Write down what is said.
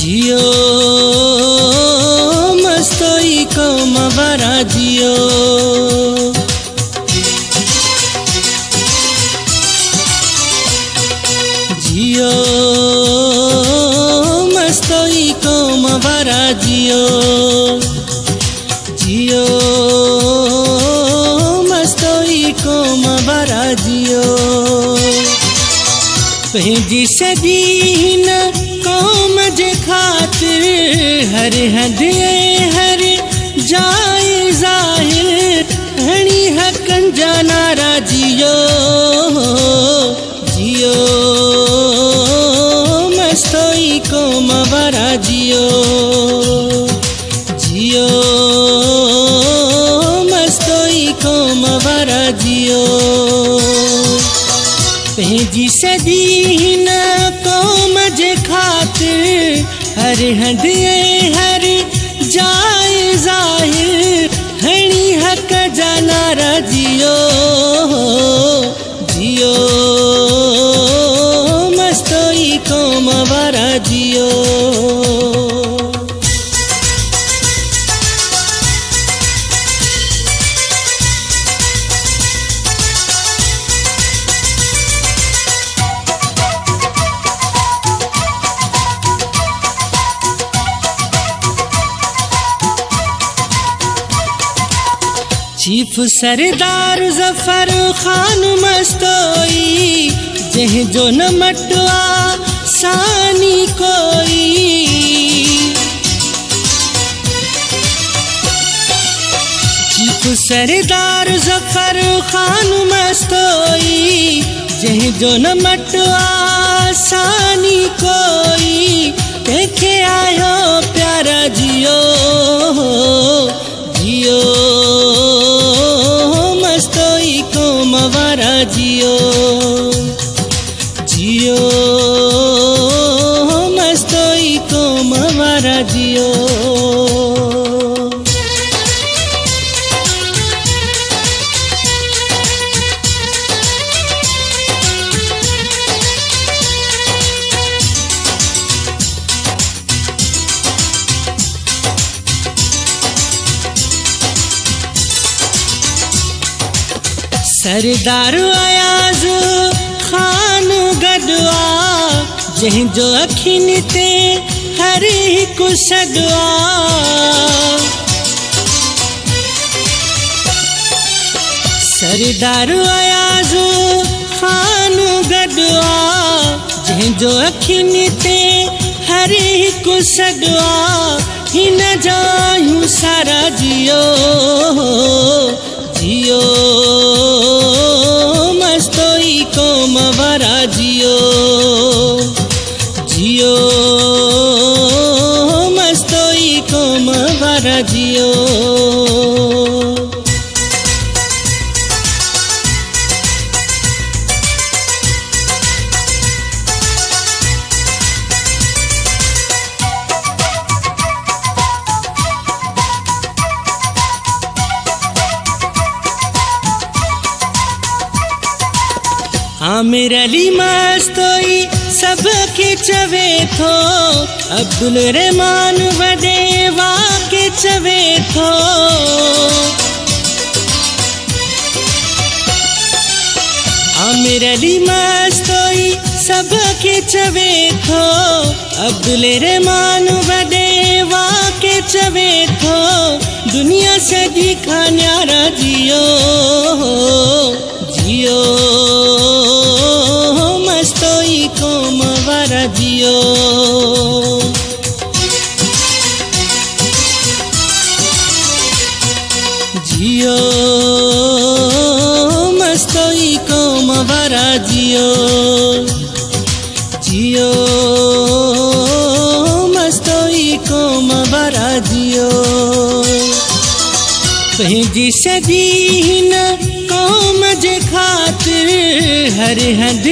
जियो मस्तोई को मवारा जियो। जियो मस्तोई को मवारा जियो। जियो मस्तोई को मवारा जियो। पंहिंजी सदीन कौम जे खातिर हर हद हर जाए ज़ाहिर हणी हक़न जा नारा जियो। जियो मस्तोई को मवारा जियो। जियो मस्तोई को मवारा जियो। पंहिंजी सदीन कौम जे खातिर हर हद हर जाए ज़ाहिर हणी हक़ जा नारा जियो। जियो मस्तोई को मवारा जियो। चीफ सरदार ज़फ़र ख़ान मस्तोई जंहिंजो न मटुआ सानी कोई। चीफ सरदार ज़फ़र ख़ान मस्तोई जंहिंजो न मटुआ सानी कोई। तंहिंखे आयो प्यारा जियो। जियो मस्तोई को मवारा जियो। जियो मस्तोई को मवारा जियो। सरदार अयाज़ ख़ान गॾुआ जंहिंजो अखियुनि ते हर हिकु सॾुआ। सरदार अयाज़ ख़ान गॾुआ जंहिंजो अखियुनि ते हर हिकु सॾुआ। हिन जा यूं सारा जियो। जियो मस्तोई को मवारा जियो। जियो मस्तोई को मवारा जियो। आमिर अली मस्तोई सबके चवे थो। अब्दुल रहमान वॾे वाके चवे थो। आमिर अली मस्तोई सबके चवे थो। अब्दुल रहमान वॾे वाके चवे थो। दुनिया सॼी खां न्यारा जियो। जियो मस्तोई को मवारा जियो। जियो मस्तोई को मवारा जियो। जियो मस्तोई को मवारा जियो। पंहिंजी सदीन कौम जे खातिर हर हद